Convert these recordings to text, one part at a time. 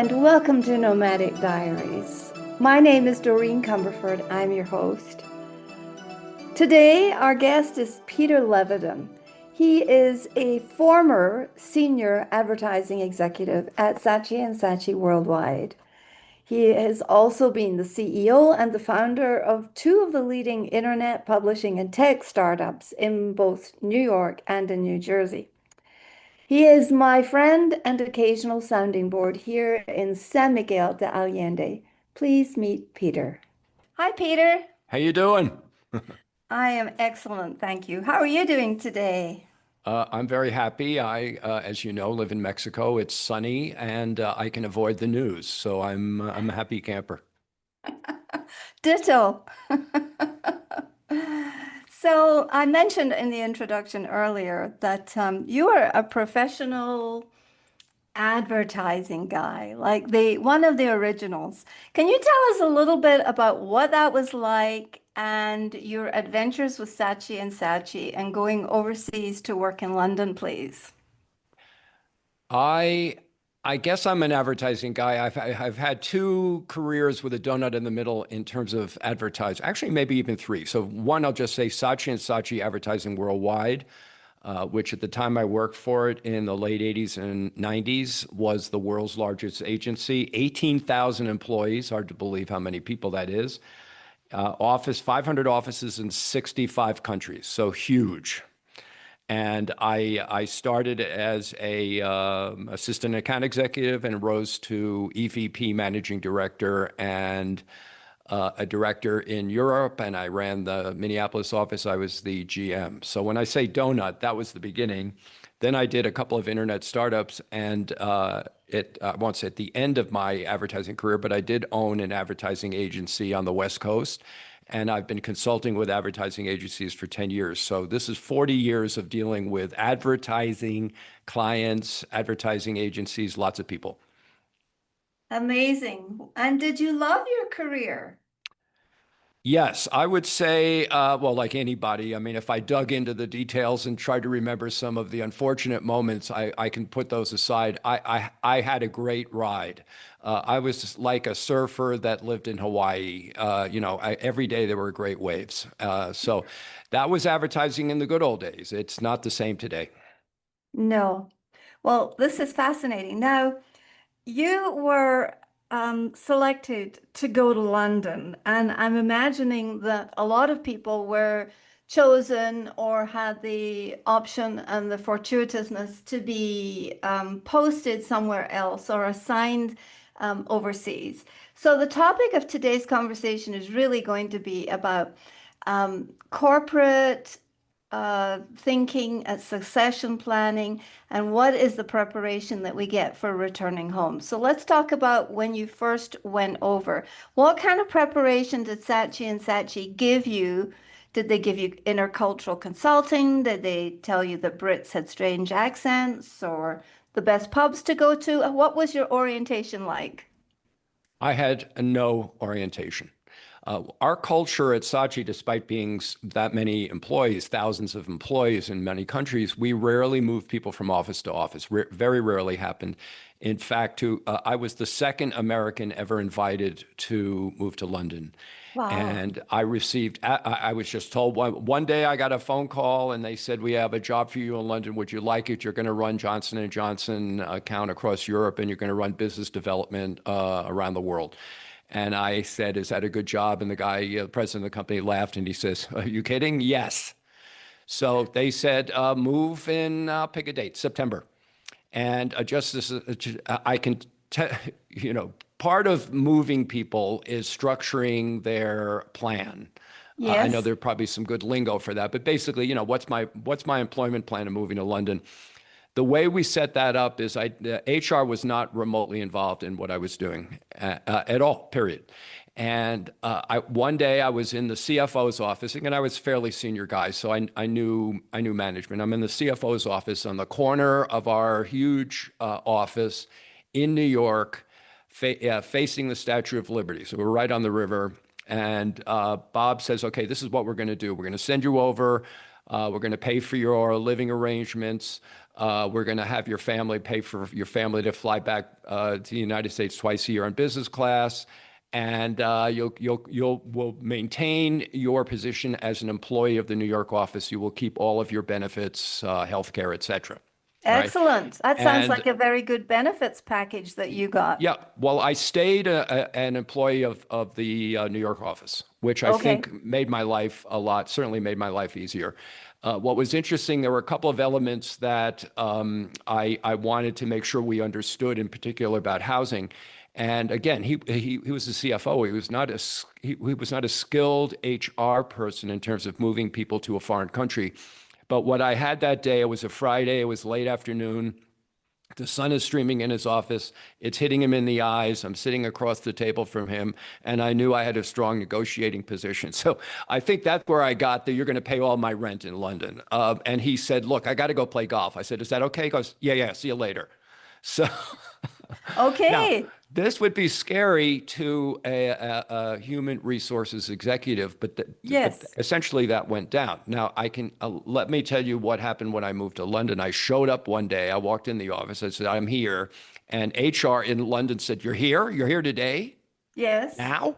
and welcome to Nomadic Diaries. My name is Doreen Cumberford. I'm your host. Today, our guest is Peter Levitan. He is a former senior advertising executive at Saatchi Saatchi Worldwide. He has also been the CEO and the founder of two of the leading internet publishing and tech startups in both New York and in New Jersey. He is my friend and occasional sounding board here in San Miguel de Allende. Please meet Peter. Hi, Peter. How you doing? I am excellent, thank you. How are you doing today? I'm very happy. As you know, live in Mexico. It's sunny, and I can avoid the news, so I'm a happy camper. Ditto. So I mentioned in the introduction earlier that you are a professional advertising guy, like the one of the originals. Can you tell us a little bit about what that was like and your adventures with Saatchi Saatchi and going overseas to work in London, please? I I guess I'm an advertising guy. I've had two careers with a donut in the middle in terms of advertising. Actually, maybe even three. So one, I'll just say Saatchi Saatchi Advertising Worldwide, which at the time I worked for it in the late 80s and 90s was the world's largest agency. 18,000 employees, hard to believe how many people that is. 500 offices in 65 countries, so huge. And I started as a assistant account executive and rose to EVP managing director and a director in Europe. And I ran the Minneapolis office. I was the GM. So when I say donut, that was the beginning. Then I did a couple of internet startups, and I won't say at the end of my advertising career, but I did own an advertising agency on the West Coast. And I've been consulting with advertising agencies for 10 years. So this is 40 years of dealing with advertising clients, advertising agencies, lots of people. Amazing. And did you love your career? Yes, I would say, well, like anybody, I mean, if I dug into the details and tried to remember some of the unfortunate moments, I can put those aside. I had a great ride. I was like a surfer that lived in Hawaii. Every day there were great waves. So that was advertising in the good old days. It's not the same today. No. Well, this is fascinating. Now, you were selected to go to London, and I'm imagining that a lot of people were chosen or had the option and the fortuitousness to be posted somewhere else or assigned overseas. So, the topic of today's conversation is really going to be about corporate thinking, succession planning, and what is the preparation that we get for returning home. So let's talk about when you first went over. What kind of preparation did Saatchi Saatchi give you? Did they give you intercultural consulting? Did they tell you the Brits had strange accents or the best pubs to go to? What was your orientation like? I had no orientation. Our culture at Saatchi, despite being that many employees, thousands of employees in many countries, we rarely move people from office to office. Very rarely happened. In fact, I was the second American ever invited to move to London. Wow. And I was just told one day I got a phone call and they said, we have a job for you in London. Would you like it? You're going to run Johnson and Johnson account across Europe and you're going to run business development around the world. And I said, is that a good job? And the guy, the president of the company laughed and he says, are you kidding? Yes. So they said, move in, pick a date, September. And just as I can, you know, part of moving people is structuring their plan. I know Yes. there are probably some good lingo for that, but basically, what's my employment plan of moving to London? The way we set that up is HR was not remotely involved in what I was doing at all, period. And one day I was in the CFO's office, and I was a fairly senior guy, so I knew management. I'm in the CFO's office on the corner of our huge office in New York, facing the Statue of Liberty. So we're right on the river. And Bob says, okay, this is what we're going to do. We're going to send you over. We're going to pay for your living arrangements. We're going to have your family pay for your family to fly back to the United States twice a year on business class. And you'll will maintain your position as an employee of the New York office. You will keep all of your benefits, health care, et cetera. Right. Excellent. That sounds And like a very good benefits package that you got. yeah, well, I stayed an employee of the New York office, which I Okay. think made my life a lot, certainly made my life easier. What was interesting, there were a couple of elements that I wanted to make sure we understood, in particular about housing. And again, he was the CFO. He was not a skilled HR person in terms of moving people to a foreign country. But what I had that day, it was a Friday, it was late afternoon. The sun is streaming in his office. It's hitting him in the eyes. I'm sitting across the table from him, and I knew I had a strong negotiating position. So I think that's where I got that you're going to pay all my rent in London. And he said, "Look, I got to go play golf." I said, "Is that okay?" He goes, "Yeah, yeah, see you later." So now, Okay. this would be scary to a human resources executive, but Yes. essentially that went down. Now, let me tell you what happened when I moved to London. I showed up one day. I walked in the office. I said, "I'm here," and HR in London said, "You're here? You're here today? Yes. Now?"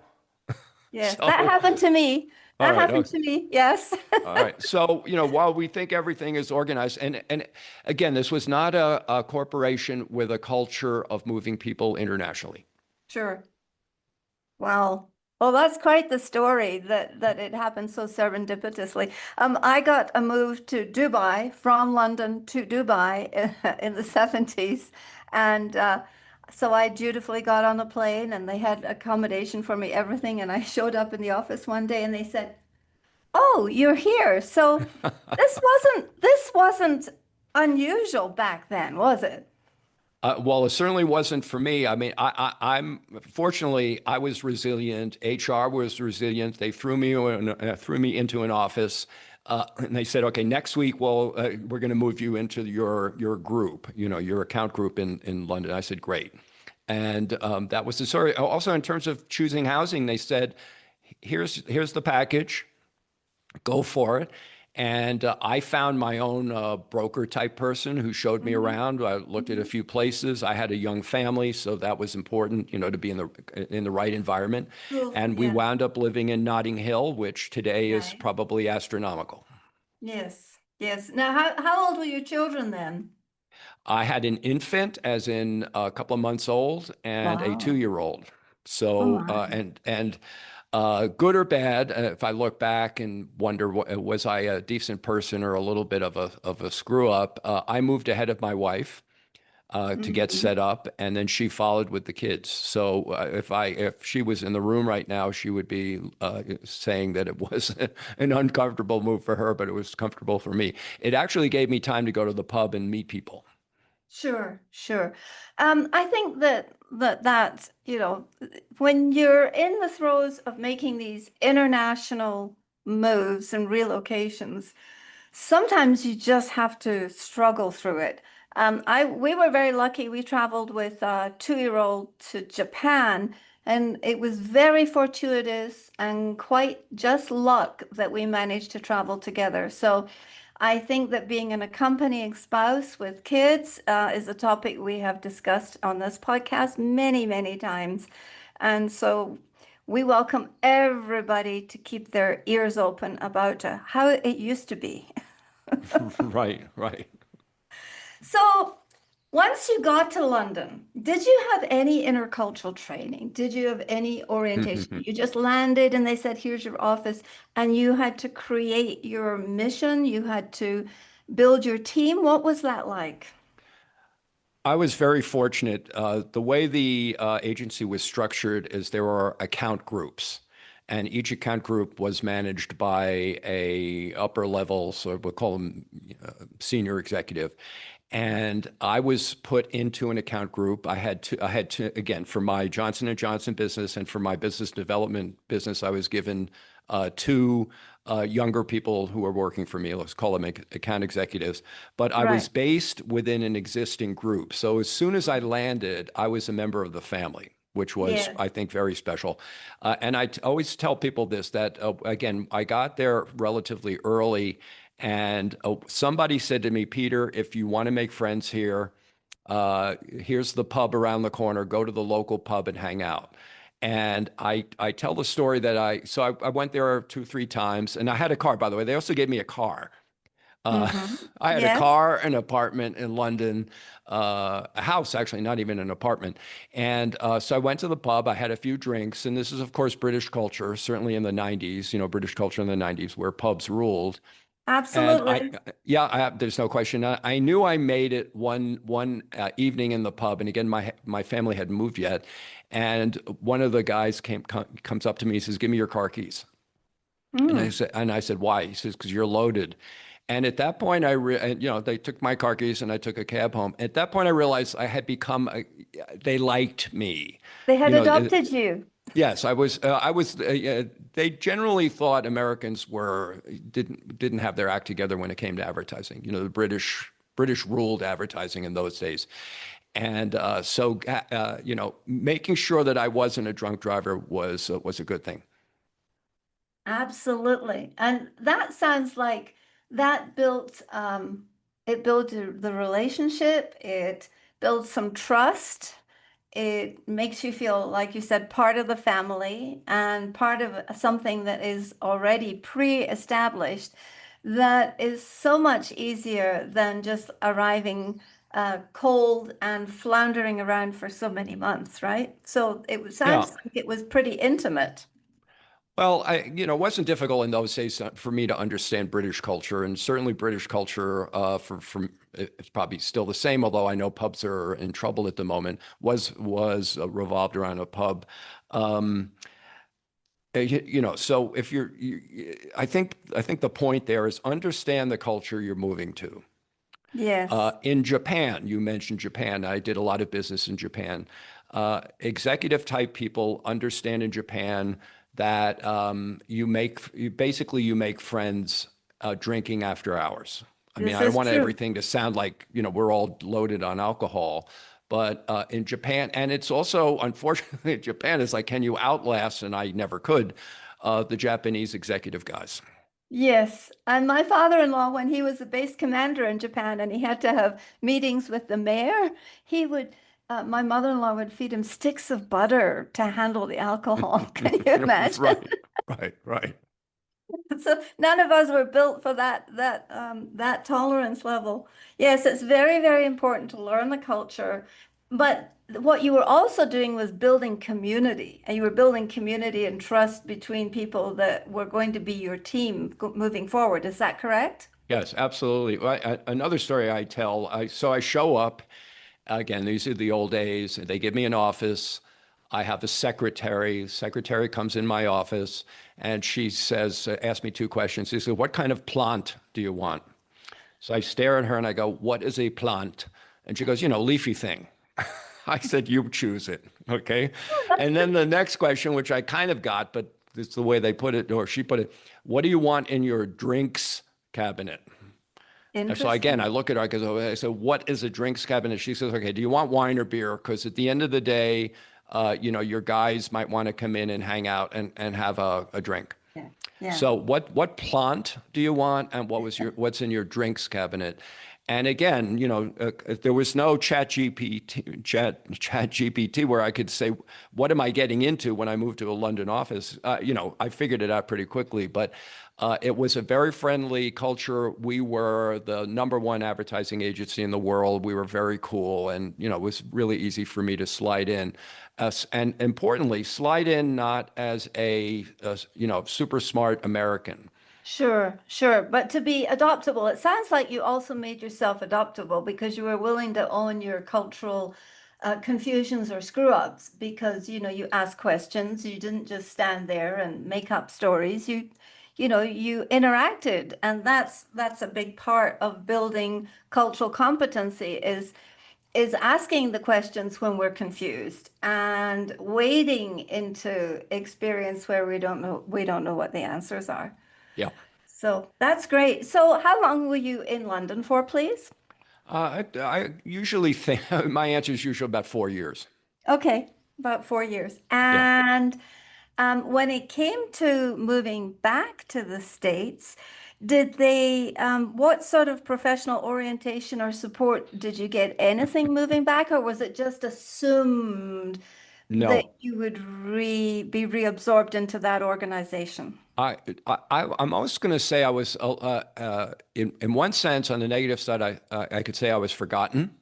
Yes. That So, happened to me. all That right, happened okay. to me. Yes. All right. So, while we think everything is organized, and again, this was not a corporation with a culture of moving people internationally. Sure. Well, well, that's quite the story that it happened so serendipitously. I got a move to Dubai from London to Dubai in the 70s, and so I dutifully got on a plane, and they had accommodation for me, everything. And I showed up in the office one day, and they said, "Oh, you're here." So this wasn't unusual back then, was it? Well, it certainly wasn't for me. I mean, I'm fortunately I was resilient. HR was resilient. They threw me into an office, and they said, "Okay, next week, well, we're going to move you into your group, your account group in London." I said, "Great," and that was the story. Also, in terms of choosing housing, they said, "Here's the package. Go for it." And I found my own broker type person who showed me Hmm. around. I looked at a Hmm. few places. I had a young family, so that was important, to be in the right environment. Cool. And we Yeah. wound up living in Notting Hill, which today is Nice. probably astronomical. Yes, yes. Now, how old were your children then? I had an infant, as in a couple of months old, and a Wow. 2-year-old. Oh So, my. good or bad, if I look back and wonder, was I a decent person or a little bit of a screw up? I moved ahead of my wife to get Hmm. set up, and then she followed with the kids. So if she was in the room right now, she would be saying that it was an uncomfortable move for her, but it was comfortable for me. It actually gave me time to go to the pub and meet people. Sure, sure. I think that when you're in the throes of making these international moves and relocations, sometimes you just have to struggle through it. We were very lucky. We traveled with a 2-year-old to Japan, and it was very fortuitous and quite just luck that we managed to travel together. So I think that being an accompanying spouse with kids is a topic we have discussed on this podcast many, many times. And so we welcome everybody to keep their ears open about how it used to be. Right, right. So, once you got to London, did you have any intercultural training? Did you have any orientation? You just landed and they said, "Here's your office," and you had to create your mission, you had to build your team. What was that like? I was very fortunate. The way the agency was structured is there were account groups, and each account group was managed by a upper level, so we'll call them senior executive. And I was put into an account group. I had to again for my Johnson and Johnson business and for my business development business. I was given two younger people who were working for me. Let's call them account executives. But I was Right. based within an existing group. So as soon as I landed, I was a member of the family, which was, Yes. I think, very special. And I always tell people this that, again, I got there relatively early. And somebody said to me, Peter, if you want to make friends here, here's the pub around the corner. Go to the local pub and hang out. And I tell the story that I went there two, three times, and I had a car, by the way. They also gave me a car. Uh, Mm-hmm. I had a Yes. car, an apartment in London, a house, actually, not even an apartment. And so I went to the pub. I had a few drinks. And this is, of course, British culture, certainly in the 90s, British culture in the 90s where pubs ruled. And Absolutely. yeah, there's no question. I knew I made it one evening in the pub, and again, my family hadn't moved yet. And one of the guys comes up to me. He says, "Give me your car keys." Mm. And I said, "Why?" He says, "Because you're loaded." And at that point, they took my car keys, and I took a cab home. At that point, I realized I had become. They liked me, They had you know. adopted you. Yes, I was. I was. They generally thought Americans didn't have their act together when it came to advertising. The British ruled advertising in those days, and making sure that I wasn't a drunk driver was a good thing. Absolutely. And that sounds like that built it built the relationship, it builds some trust. It makes you feel, like you said, part of the family and part of something that is already pre-established that is so much easier than just arriving cold and floundering around for so many months, right? So Yeah. sounds like it was pretty intimate. Well, it wasn't difficult in those days for me to understand British culture, and certainly British culture, it's probably still the same, although I know pubs are in trouble at the moment, was revolved around a pub. Um, so if I think the point there is understand the culture you're moving to. Yes. In Japan, you mentioned Japan. I did a lot of business in Japan. Executive type people understand in Japan that you make friends drinking after hours. I mean, This I don't is want true. everything to sound like, we're all loaded on alcohol, but in Japan, and it's also, unfortunately, Japan is like, can you outlast? And I never could, the Japanese executive guys. Yes. And my father-in-law, when he was a base commander in Japan and he had to have meetings with the mayor, he would, my mother-in-law would feed him sticks of butter to handle the alcohol. Can you imagine? Right, right, right. So none of us were built for that tolerance level. Yes, it's very, very important to learn the culture. But what you were also doing was building community, and you were building community and trust between people that were going to be your team moving forward. Is that correct? Yes, absolutely. Well, another story I tell, so I show up, again, these are the old days. They give me an office. I have a secretary. Secretary comes in my office and she says, ask me two questions. She says, what kind of plant do you want? So I stare at her and I go, what is a plant? And she goes, leafy thing. I said, you choose it. Okay. And then the next question, which I kind of got, but it's the way they put it, or she put it, what do you want in your drinks cabinet? And so again, I Interesting. look at her, I said, what is a drinks cabinet? She says, okay, do you want wine or beer? Because at the end of the day, your guys might want to come in and hang out and have a drink. Yeah. Yeah. So what plant do you want, and what's in your drinks cabinet? And again, there was no chat GPT where I could say, what am I getting into when I moved to a London office? I figured it out pretty quickly, but it was a very friendly culture. We were the number one advertising agency in the world. We were very cool, and it was really easy for me to slide in. And importantly, slide in not as a super smart American. Sure, sure. But to be adoptable, it sounds like you also made yourself adoptable because you were willing to own your cultural confusions or screw ups because you asked questions. You didn't just stand there and make up stories. You interacted, and that's a big part of building cultural competency is asking the questions when we're confused and wading into experience where we don't know what the answers are. Yeah. So that's great. So how long were you in London for, please? I usually think my answer is usually about 4 years. Okay, about 4 years. Yeah. And When it came to moving back to the States, did they, what sort of professional orientation or support did you get? Anything moving back, or was it just assumed that No, you would be reabsorbed into that organization? I'm always going to say I was, in one sense, on the negative side, I could say I was forgotten.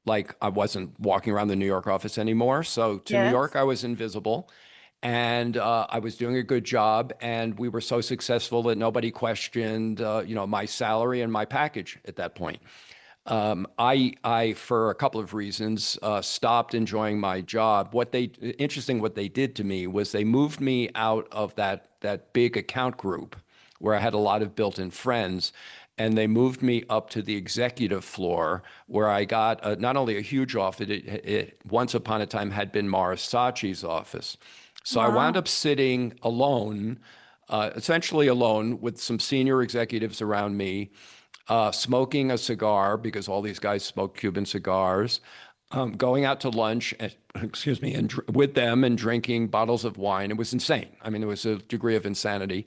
Like I wasn't walking around the New York office anymore. So to New York, Yes. I was invisible, and I was doing a good job. And we were so successful that nobody questioned, my salary and my package at that point. For a couple of reasons, stopped enjoying my job. What they did to me was they moved me out of that big account group where I had a lot of built-in friends, and they moved me up to the executive floor where I got not only a huge office, it once upon a time had been Morris Saatchi's office. So I wound Wow. up sitting alone, essentially alone, with some senior executives around me, smoking a cigar because all these guys smoke Cuban cigars, going out to lunch, excuse me, and with them and drinking bottles of wine. It was insane. I mean, there was a degree of insanity.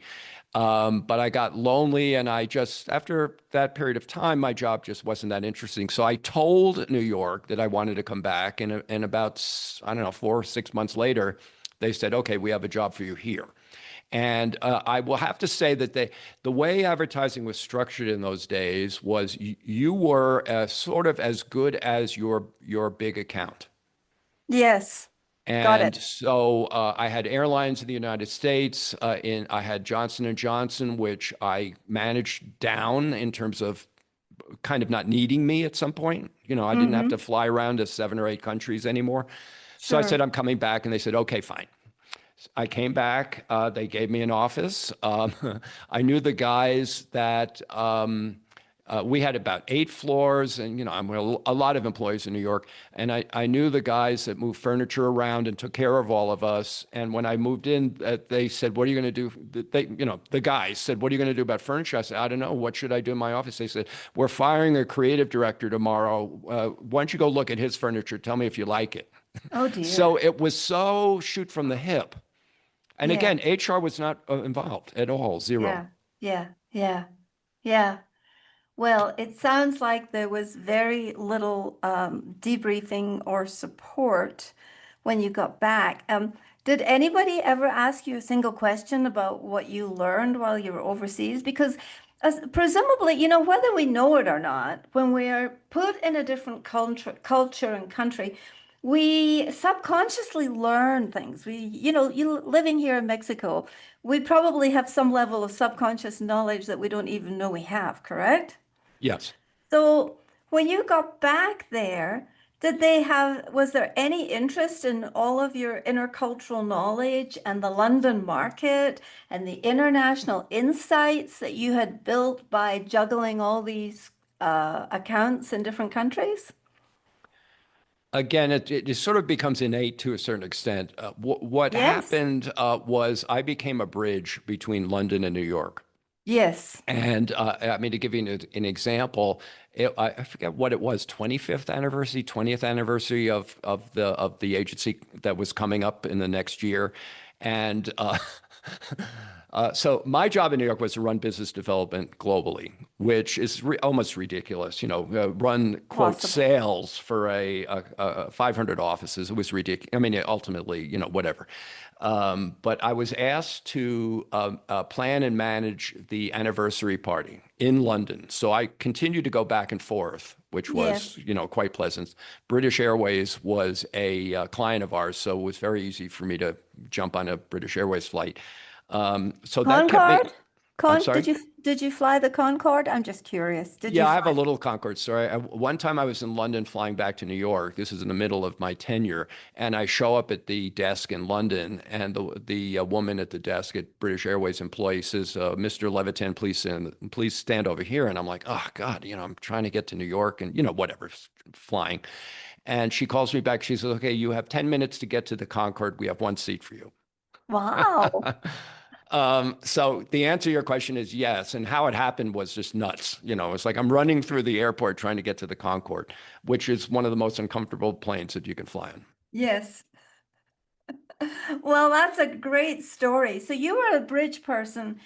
But I got lonely, and after that period of time, my job just wasn't that interesting. So I told New York that I wanted to come back, and about, I don't know, 4 or 6 months later, they said, "Okay, we have a job for you here." And I will have to say that the way advertising was structured in those days was you were sort of as good as your big account. Yes. Got And it. so I had airlines in the United States. I had Johnson and Johnson, which I managed down in terms of kind of not needing me at some point. I didn't have to Mm-hmm. fly around to 7 or 8 countries anymore. So I said, Sure. I'm coming back. And they said, okay, fine. I came back. They gave me an office. I knew the guys that we had about 8 floors, and I'm a lot of employees in New York, and I knew the guys that moved furniture around and took care of all of us. And when I moved in, they said, "What are you going to do?" The guys said, "What are you going to do about furniture?" I said, "I don't know. What should I do in my office?" They said, "We're firing a creative director tomorrow. Why don't you go look at his furniture? Tell me if you like it." Oh So dear. it was so shoot from the hip. And Yeah. again, HR was not involved at all, zero. Yeah. Yeah. Yeah. Yeah. Well, it sounds like there was very little debriefing or support when you got back. Did anybody ever ask you a single question about what you learned while you were overseas? Because presumably, whether we know it or not, when we are put in a different culture and country, we subconsciously learn things. You living here in Mexico, we probably have some level of subconscious knowledge that we don't even know we have, correct? Yes. So when you got back there, was there any interest in all of your intercultural knowledge and the London market and the international insights that you had built by juggling all these accounts in different countries? Again, it sort of becomes innate to a certain extent. What Yes. happened was I became a bridge between London and New York. Yes. And I mean, to give you an example, I forget what it was, 25th anniversary, 20th anniversary of the agency that was coming up in the next year. And so my job in New York was to run business development globally, which is almost ridiculous. Run quote Possible. sales for a 500 offices. It was ridiculous. I mean, ultimately, whatever. But I was asked to plan and manage the anniversary party in London. So I continued to go back and forth, which was, Yes. quite pleasant. British Airways was a client of ours, so it was very easy for me to jump on a British Airways flight. So that kept me. Concorde? I'm Con sorry. did you fly the Concorde? I'm just curious. Did you Yeah, I have a fly? little Concorde story. One time I was in London flying back to New York. This is in the middle of my tenure, and I show up at the desk in London, and the woman at the desk at British Airways employee says, "Mr. Levitan, please stand over here." And I'm like, "Oh God, I'm trying to get to New York, and whatever, flying." And she calls me back. She says, "Okay, you have 10 minutes to get to the Concorde. We have one seat for you." Wow. So the answer to your question is yes. And how it happened was just nuts. It's like I'm running through the airport trying to get to the Concorde, which is one of the most uncomfortable planes that you can fly on. Yes. Well, that's a great story. So you were a bridge person.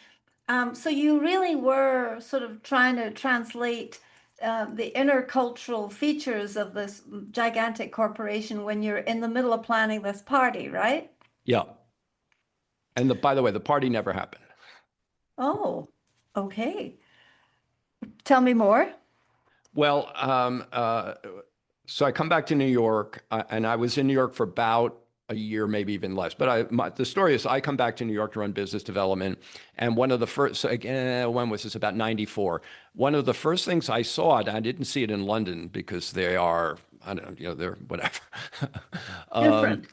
So you really were sort of trying to translate the intercultural features of this gigantic corporation when you're in the middle of planning this party, right? Yeah. And by the way, the party never happened. Oh, okay. Tell me more. Well, so I come back to New York, and I was in New York for about a year, maybe even less. But the story is, I come back to New York to run business development, and one of the first, so again, when was this? About 94. One of the first things I saw, and I didn't see it in London because they are, I don't know, they're whatever. um, Different.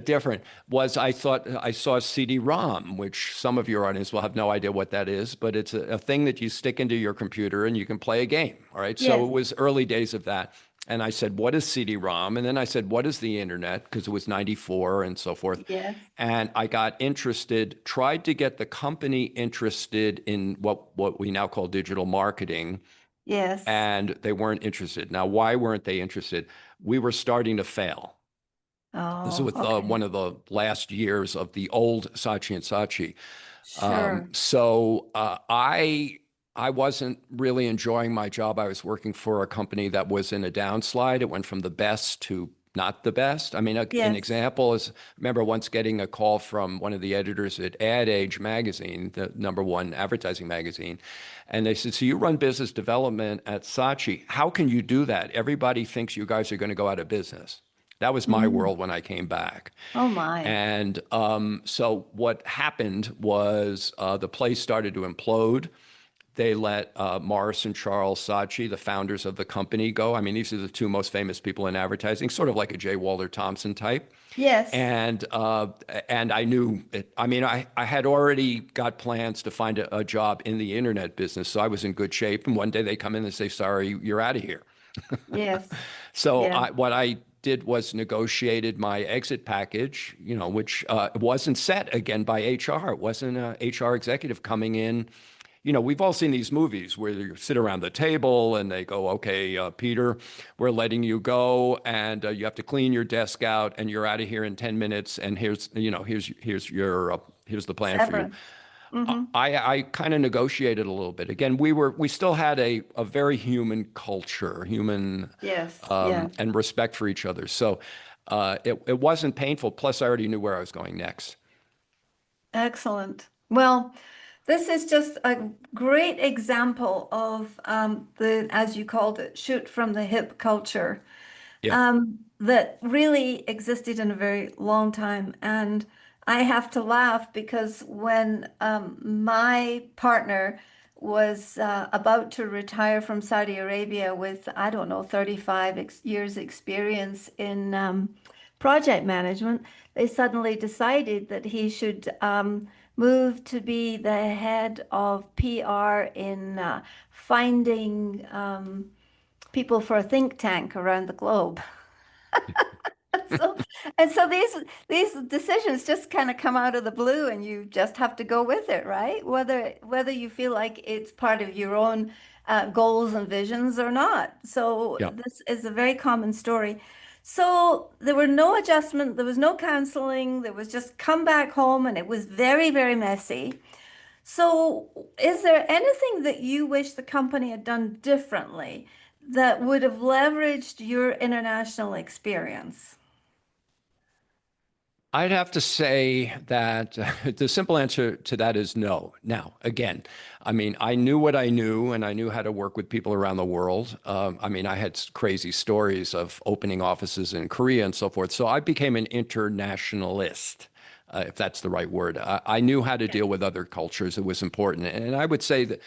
Different was, I thought I saw CD-ROM, which some of your audience will have no idea what that is, but it's a thing that you stick into your computer and you can play a game. All right. So Yes. it was early days of that. And I said, what is CD-ROM? And then I said, what is the internet? Because it was 94 and so forth. Yes. And I got interested, tried to get the company interested in what we now call digital marketing, Yes. and they weren't interested. Now, why weren't they interested? We were starting to fail. This is Oh, with okay. one of the last years of the old Saatchi and Saatchi. Sure. I wasn't really enjoying my job. I was working for a company that was in a downslide. It went from the best to not the best. I mean, an Yes. example is, I remember once getting a call from one of the editors at Ad Age magazine, the number one advertising magazine, and they said, "So you run business development at Saatchi? How can you do that? Everybody thinks you guys are going to go out of business." That was my Mhm. world when I came back. Oh my. And so what happened was, the place started to implode. They let Morris and Charles Saatchi, the founders of the company, go. I mean, these are the two most famous people in advertising, sort of like a J. Walter Thompson type. Yes. And I knew it. I mean, I had already got plans to find a job in the internet business, so I was in good shape. And one day they come in and say, "Sorry, you're out of here." Yes. So Yeah. what I did was negotiated my exit package, which wasn't set again by HR. It wasn't a HR executive coming in. We've all seen these movies where you sit around the table and they go, "Okay, Peter, we're letting you go, and you have to clean your desk out, and you're out of here in 10 minutes. And here's the plan for you." Severance. Hmm. I kind of negotiated a little bit. Again, we still had a very human culture, human Yes. Yes. and respect for each other. So it wasn't painful. Plus, I already knew where I was going next. Excellent. Well, this is just a great example of as you called it, shoot from the hip culture. Yeah. That really existed in a very long time. And I have to laugh because when my partner was about to retire from Saudi Arabia with, I don't know, 35 ex years experience in project management, they suddenly decided that he should move to be the head of PR in finding people for a think tank around the globe. So, and so these decisions just kind of come out of the blue and you just have to go with it, right? Whether you feel like it's part of your own goals and visions or not. So Yeah. this is a very common story. So there were no adjustment, there was no counseling, there was just come back home and it was very, very messy. So is there anything that you wish the company had done differently that would have leveraged your international experience? I'd have to say that the simple answer to that is no. Now, again, I mean, I knew what I knew, and I knew how to work with people around the world. I mean, I had crazy stories of opening offices in Korea and so forth. So I became an internationalist, if that's the right word. I knew how to deal with other cultures. It was important. And I would say that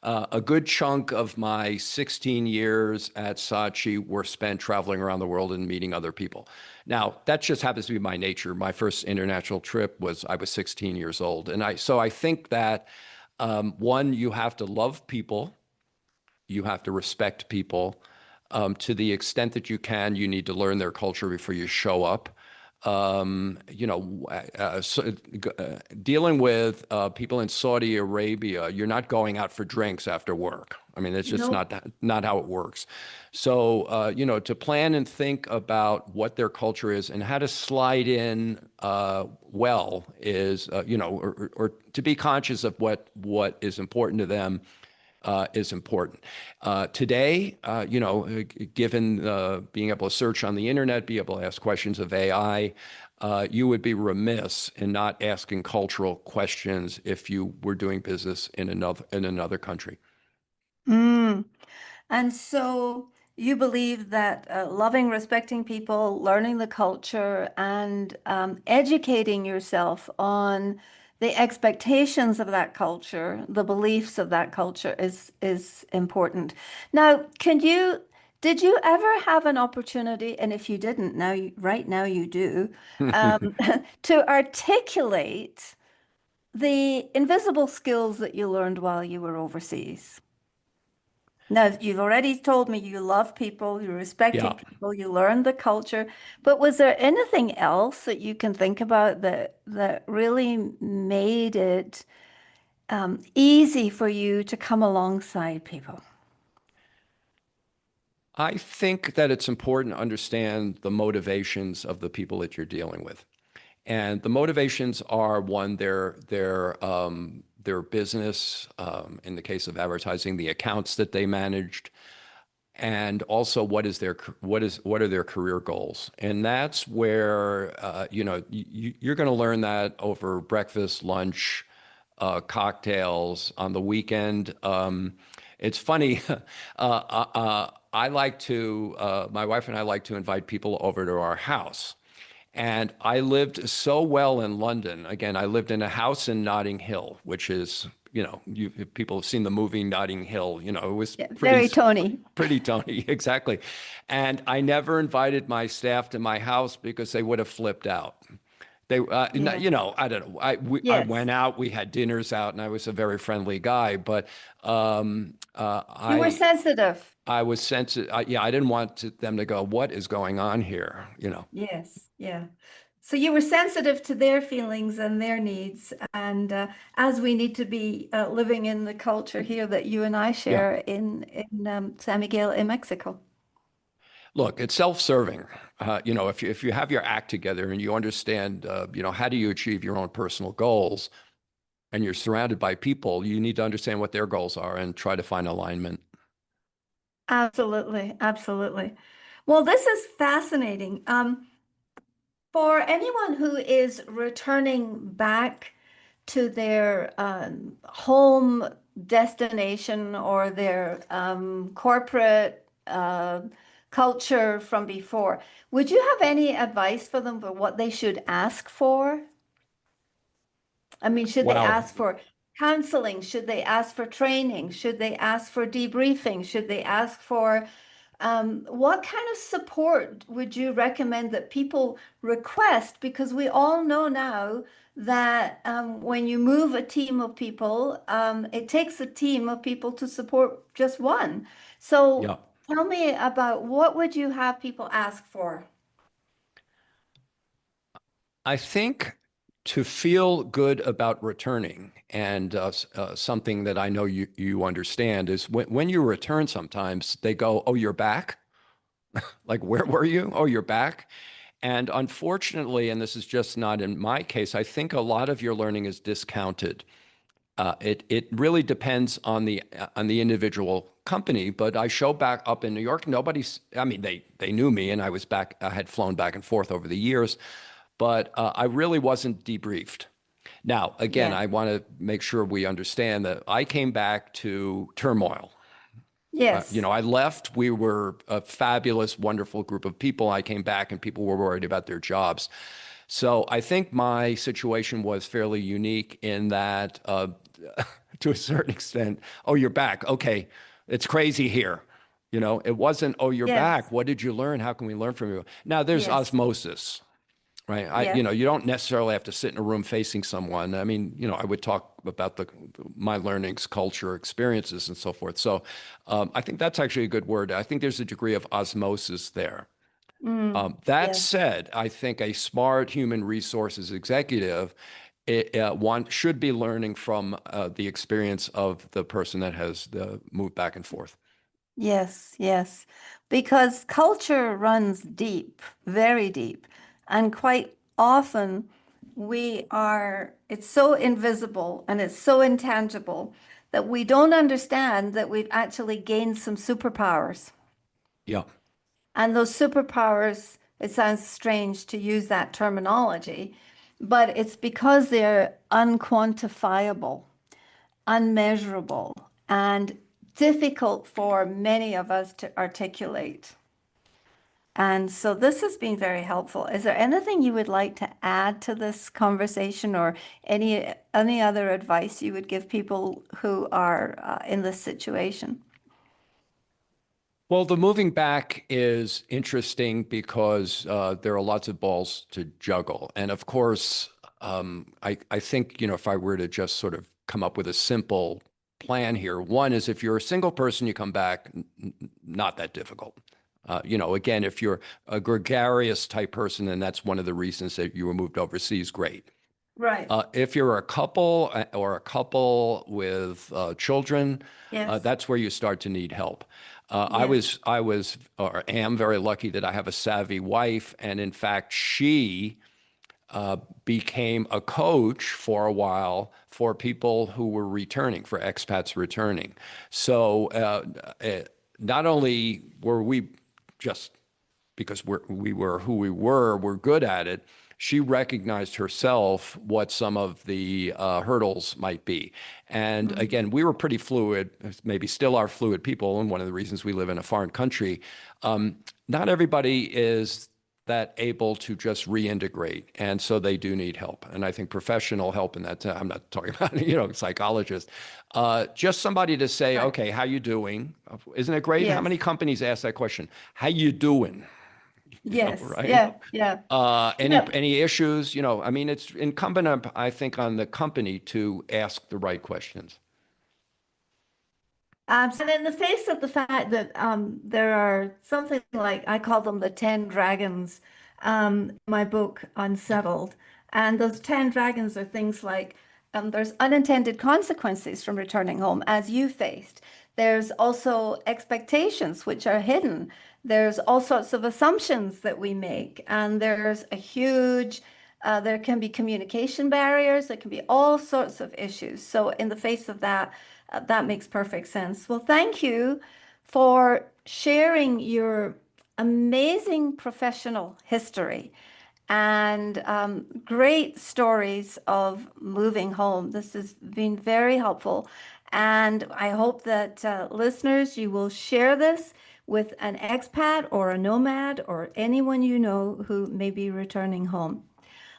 a good chunk of my 16 years at Saatchi were spent traveling around the world and meeting other people. Now, that just happens to be my nature. My first international trip was, I was 16 years old. So I think that, one, you have to love people, you have to respect people. To the extent that you can, you need to learn their culture before you show up. dealing with people in Saudi Arabia, you're not going out for drinks after work. I mean, it's just Nope. not how it works. So, to plan and think about what their culture is and how to slide in well is, or to be conscious of what is important to them is important. Today, given being able to search on the internet, be able to ask questions of AI, you would be remiss in not asking cultural questions if you were doing business in another country. Mm. And so you believe that loving, respecting people, learning the culture, and educating yourself on the expectations of that culture, the beliefs of that culture is important. Now, did you ever have an opportunity, and if you didn't, right now you do, um, to articulate the invisible skills that you learned while you were overseas? Now, you've already told me you love people, you're respecting Yeah. people, you learn the culture, but was there anything else that you can think about that really made it easy for you to come alongside people? I think that it's important to understand the motivations of the people that you're dealing with. And the motivations are one, their business, in the case of advertising, the accounts that they managed, and also what are their career goals. And that's where you're going to learn that over breakfast, lunch, cocktails on the weekend. It's funny. I like to, my wife and I like to invite people over to our house. And I lived so well in London. Again, I lived in a house in Notting Hill, which is, people have seen the movie Notting Hill. It was Yeah, very Tony. pretty Tony, exactly. And I never invited my staff to my house because they would have flipped out. Yeah. I don't know. I Yes. went out, we had dinners out, and I was a very friendly guy. But You were sensitive. I was sensitive. Yeah, I didn't want them to go, "What is going on here?" Yes. Yeah. So you were sensitive to their feelings and their needs, and as we need to be living in the culture here that you and I Yeah. share in San Miguel in Mexico. Look, it's self-serving. If you have your act together and you understand, how do you achieve your own personal goals, and you're surrounded by people, you need to understand what their goals are and try to find alignment. Absolutely, absolutely. Well, this is fascinating. For anyone who is returning back to their home destination or their corporate culture from before, would you have any advice for them for what they should ask for? I mean, should they Wow. ask for counseling? Should they ask for training? Should they ask for debriefing? Should they ask for what kind of support would you recommend that people request? Because we all know now that when you move a team of people, it takes a team of people to support just one. So Yeah. tell me about what would you have people ask for? I think to feel good about returning, and something that I know you understand is when you return, sometimes they go, "Oh, you're back." Like, where were you? Oh, you're back. And unfortunately, and this is just not in my case, I think a lot of your learning is discounted. It really depends on the individual company. But I show back up in New York. Nobody's. I mean, they knew me, and I was back. I had flown back and forth over the years, but I really wasn't debriefed. Now, again, Yeah. I want to make sure we understand that I came back to turmoil. Yes. I left. We were a fabulous, wonderful group of people. I came back and people were worried about their jobs. So I think my situation was fairly unique in that, to a certain extent, "Oh, you're back. Okay, it's crazy here." It wasn't, "Oh, you're back. Yes. What did you learn? How can we learn from you?" Now, there's Yes. osmosis. Right. Yes. You don't necessarily have to sit in a room facing someone. I mean, I would talk about my learnings, culture, experiences, and so forth. So, I think that's actually a good word. I think there's a degree of osmosis there. That Yes. said, I think a smart human resources executive one should be learning from the experience of the person that has moved back and forth. Yes, yes. Because culture runs deep, very deep. And quite often it's so invisible and it's so intangible that we don't understand that we've actually gained some superpowers. Yeah. And those superpowers, it sounds strange to use that terminology, but it's because they're unquantifiable, unmeasurable, and difficult for many of us to articulate. And so this has been very helpful. Is there anything you would like to add to this conversation or any other advice you would give people who are in this situation? Well, the moving back is interesting because there are lots of balls to juggle. And of course, I think, if I were to just sort of come up with a simple plan here, one is if you're a single person, you come back, not that difficult. Again, if you're a gregarious type person, and that's one of the reasons that you were moved overseas, great. Right. If you're a couple or a couple with children, Yes. that's where you start to need help. Yes. I was, or am very lucky that I have a savvy wife, and in fact, she became a coach for a while for people who were returning, for expats returning. So not only were we just because we were who we were, we're good at it. She recognized herself what some of the hurdles might be. And Mm. again, we were pretty fluid, maybe still are fluid people. And one of the reasons we live in a foreign country, not everybody is that able to just reintegrate. And so they do need help. And I think professional help in that, I'm not talking about, psychologist, just somebody to say, Right. okay, how you doing? Isn't it great? How Yes. many companies ask that question? How you doing? Yes. Right? Yeah. Yeah. Any Yeah. any issues? I mean, it's incumbent, I think, on the company to ask the right questions. And in the face of the fact that there are something like, I call them the 10 dragons, my book, Unsettled. And those 10 dragons are things like there's unintended consequences from returning home, as you faced. There's also expectations which are hidden. There's all sorts of assumptions that we make. And there's a huge there can be communication barriers, there can be all sorts of issues. So, in the face of that, that makes perfect sense. Well, thank you for sharing your amazing professional history and great stories of moving home. This has been very helpful. And I hope that listeners, you will share this with an expat or a nomad or anyone you know who may be returning home.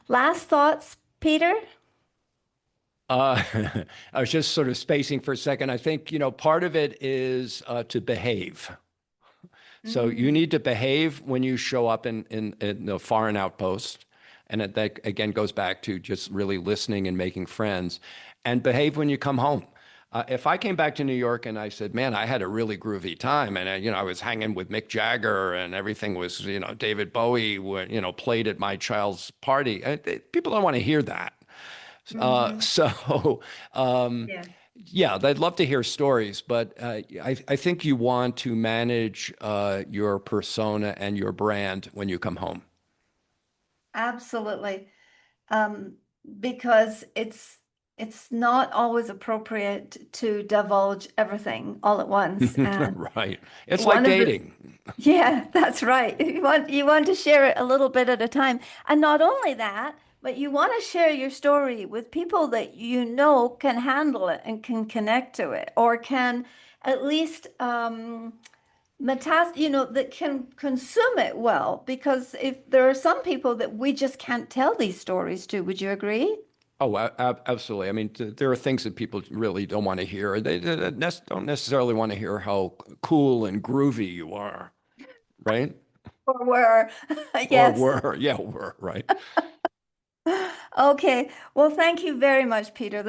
Last thoughts, Peter? Uh, I was just sort of spacing for a second. I think, part of it is to behave. So you Mm, need to behave when you show up in the foreign outpost. And that again goes back to just really listening and making friends and behave when you come home. If I came back to New York and I said, man, I had a really groovy time and, I was hanging with Mick Jagger and everything was, David Bowie, played at my child's party. People don't want to hear that. hmm. So, Yeah, yeah, they'd love to hear stories, but I think you want to manage your persona and your brand when you come home. absolutely. Um, because it's not always appropriate to divulge everything all at once. And Right. It's like one of the dating. yeah, that's right. You want to share it a little bit at a time. And not only that, but you want to share your story with people that you know can handle it and can connect to it or can at least that can consume it well. Because if there are some people that we just can't tell these stories to, would you agree? Oh, absolutely. I mean, there are things that people really don't want to hear. They don't necessarily want to hear how cool and groovy you are, right? Or were, Or yes. were, yeah, were, right? Okay. Well, thank you very much, Peter.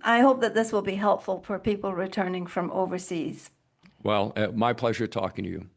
I hope that this will be helpful for people returning from overseas. Well, my pleasure talking to you.